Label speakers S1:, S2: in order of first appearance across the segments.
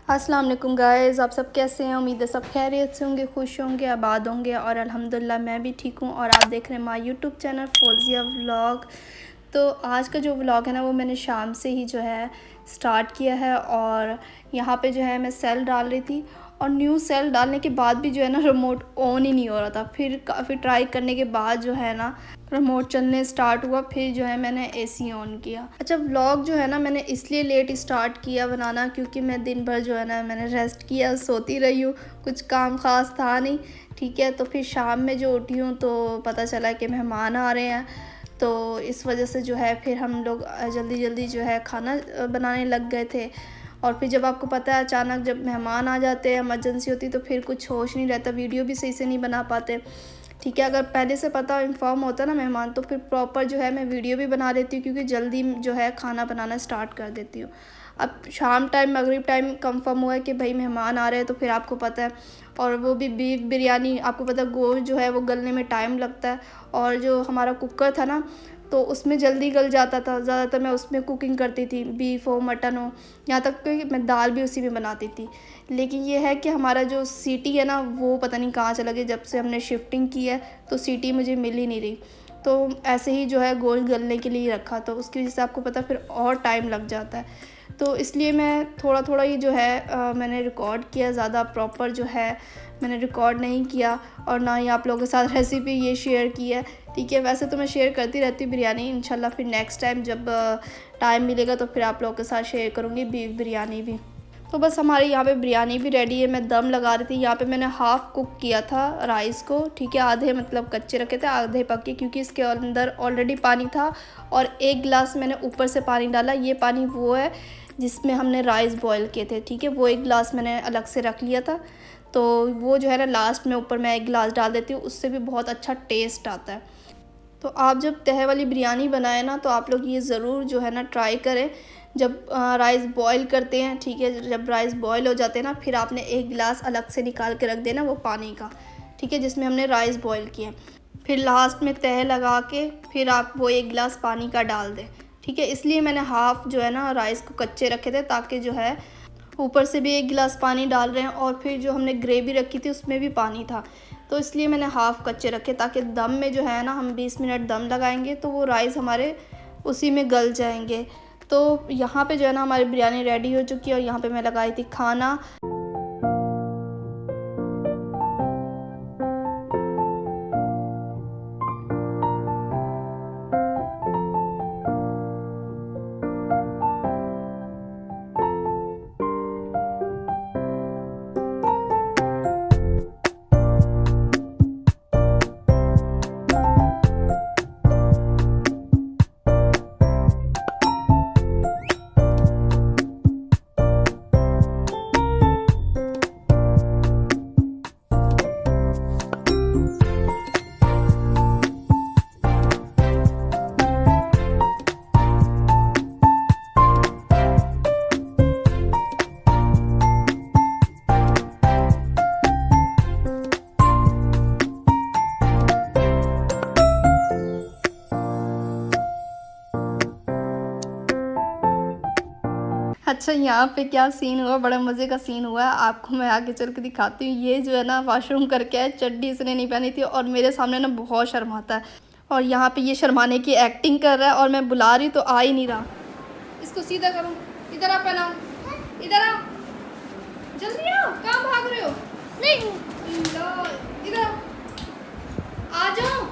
S1: अस्सलाम वालेकुम गाइज़, आप सब कैसे हैं। उम्मीद है सब खैरियत से होंगे, खुश होंगे, आबाद होंगे और अल्हम्दुलिल्लाह मैं भी ठीक हूँ। और आप देख रहे हैं my YouTube channel Fauzia vlog. तो आज का जो व्लॉग है ना वो मैंने शाम से ही जो है स्टार्ट किया है। और यहाँ पे जो है मैं सेल डाल रही थी और न्यू सेल डालने के बाद भी जो है ना रिमोट ऑन ही नहीं हो रहा था। फिर काफ़ी ट्राई करने के बाद जो है ना रिमोट चलने स्टार्ट हुआ। फिर जो है मैंने एसी ऑन किया। अच्छा, व्लॉग जो है ना मैंने इसलिए लेट स्टार्ट किया बनाना क्योंकि मैं दिन भर जो है ना मैंने रेस्ट किया, सोती रही हूँ, कुछ काम ख़ास था नहीं। ठीक है, तो फिर शाम में जो उठी हूँ तो पता चला कि मेहमान आ रहे हैं। तो इस वजह से जो है फिर हम लोग जल्दी जल्दी जो है खाना बनाने लग गए थे। और फिर जब आपको पता है अचानक जब मेहमान आ जाते हैं, इमरजेंसी होती, तो फिर कुछ होश नहीं रहता, वीडियो भी सही से नहीं बना पाते। ठीक है, अगर पहले से पता इन्फॉर्म होता ना मेहमान तो फिर प्रॉपर जो है मैं वीडियो भी बना लेती हूँ क्योंकि जल्दी जो है खाना बनाना स्टार्ट कर देती हूँ। अब शाम टाइम मगरिब टाइम कंफर्म हुआ है कि भाई मेहमान आ रहे हैं, तो फिर आपको पता है, और वो भी बीफ बिरयानी, आपको पता है गोश्त जो है वो गलने में टाइम लगता है। और जो हमारा कुकर था ना तो उसमें जल्दी गल जाता था। ज़्यादातर मैं उसमें कुकिंग करती थी, बीफ हो मटन हो, यहाँ तक कि मैं दाल भी उसी में बनाती थी। लेकिन ये है कि हमारा जो सीटी है ना वो पता नहीं कहाँ चला गया। जब से हमने शिफ्टिंग की है तो सीटी मुझे मिल ही नहीं रही। तो ऐसे ही जो है गोश्त गलने के लिए रखा, तो उसकी वजह से आपको पता फिर और टाइम लग जाता है। तो इसलिए मैं थोड़ा थोड़ा ही जो है मैंने रिकॉर्ड किया, ज़्यादा प्रॉपर जो है मैंने रिकॉर्ड नहीं किया। और ना ही आप लोगों के साथ रेसिपी ये शेयर की है। ठीक है, वैसे तो मैं शेयर करती रहती हूँ बिरयानी, इंशाल्लाह फिर नेक्स्ट टाइम जब टाइम मिलेगा तो फिर आप लोगों के साथ शेयर करूँगी बीफ बिरयानी भी। तो बस हमारे यहाँ पे बिरयानी भी रेडी है। मैं दम लगा रही थी। यहाँ पे मैंने हाफ़ कुक किया था राइस को। ठीक है, आधे मतलब कच्चे रखे थे, आधे पके, क्योंकि इसके अंदर ऑलरेडी पानी था। और 1 गिलास मैंने ऊपर से पानी डाला। ये पानी वो है जिसमें हमने राइस बॉयल किए थे। ठीक है, वो 1 गिलास मैंने अलग से रख लिया था। तो वो जो है ना लास्ट में ऊपर मैं 1 गिलास डाल देती हूँ, उससे भी बहुत अच्छा टेस्ट आता है। तो आप जब तहे वाली बिरयानी बनाएं ना तो आप लोग ये ज़रूर जो है ना ट्राई करें। जब राइस बॉईल करते हैं, ठीक है, जब राइस बॉईल हो जाते हैं ना फिर आपने 1 गिलास अलग से निकाल के रख देना वो पानी का। ठीक है, जिसमें हमने राइस बॉईल किए। फिर लास्ट में तह लगा के फिर आप वो 1 गिलास पानी का डाल दें। ठीक है, इसलिए मैंने हाफ़ जो है ना राइस को कच्चे रखे थे ताकि जो है ऊपर से भी 1 गिलास पानी डाल रहे हैं और फिर जो हमने ग्रेवी रखी थी उसमें भी पानी था। तो इसलिए मैंने हाफ़ कच्चे रखे ताकि दम में जो है ना हम 20 मिनट दम लगाएंगे तो वो राइस हमारे उसी में गल जाएंगे। तो यहाँ पे जो है ना हमारी बिरयानी रेडी हो चुकी है और यहाँ पे मैं लगाई थी खाना। अच्छा, यहाँ पे क्या सीन हुआ, बड़ा मज़े का सीन हुआ है, आपको मैं आगे चल के दिखाती हूँ। ये जो है ना वॉशरूम करके आया, चड्डी इसने नहीं पहनी थी और मेरे सामने ना बहुत शर्माता है। और यहाँ पे ये शर्माने की एक्टिंग कर रहा है और मैं बुला रही तो आ ही नहीं रहा। इसको सीधा करो, इधर आ, पहनाओ, इधर आ, जल्दी आओ, कहाँ भाग रहे हो? नहीं, इधर आ जाओ।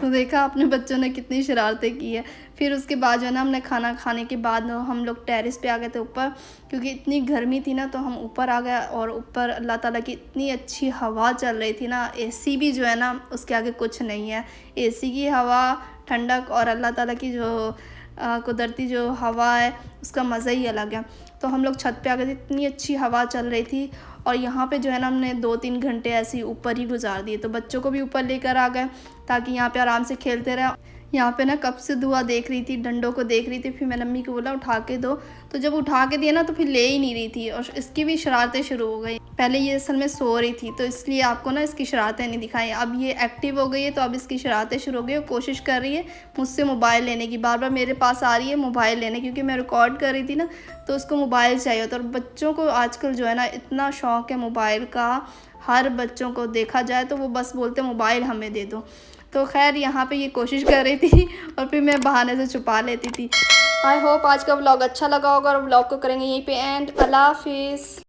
S1: तो देखा अपने बच्चों ने कितनी शरारतें की है। फिर उसके बाद जो है ना हमने खाना खाने के बाद हम लोग टेरेस पे आ गए थे ऊपर, क्योंकि इतनी गर्मी थी ना तो हम ऊपर आ गए। और ऊपर अल्लाह ताला की इतनी अच्छी हवा चल रही थी ना, एसी भी जो है ना उसके आगे कुछ नहीं है। एसी की हवा, ठंडक और अल्लाह ताला की जो कुदरती जो हवा है उसका मज़ा ही अलग है। तो हम लोग छत पे आ गए थे, इतनी अच्छी हवा चल रही थी। और यहाँ पे जो है ना हमने 2-3 घंटे ऐसे ही ऊपर ही गुजार दिए। तो बच्चों को भी ऊपर लेकर आ गए ताकि यहाँ पे आराम से खेलते रहें। यहाँ पे ना कब से दुआ देख रही थी, डंडों को देख रही थी। फिर मैंने अम्मी को बोला उठा के दो, तो जब उठा के दिया ना तो फिर ले ही नहीं रही थी और इसकी भी शरारतें शुरू हो गई। पहले ये असल में सो रही थी, तो इसलिए आपको ना इसकी शरारतें नहीं दिखाई। अब ये एक्टिव हो गई है, तो अब इसकी शरारतें शुरू हो गई है। कोशिश कर रही है मुझसे मोबाइल लेने की, बार बार मेरे पास आ रही है मोबाइल लेने, क्योंकि मैं रिकॉर्ड कर रही थी ना, तो उसको मोबाइल चाहिए होता है। और बच्चों को आजकल जो है ना इतना शौक़ है मोबाइल का, हर बच्चों को देखा जाए तो वो बस बोलते मोबाइल हमें दे दो। तो खैर यहाँ पे ये कोशिश कर रही थी और फिर मैं बहाने से छुपा लेती थी। आई होप आज का व्लॉग अच्छा लगा होगा, और व्लॉग को करेंगे यहीं पे एंड। अल्लाह हाफिज़।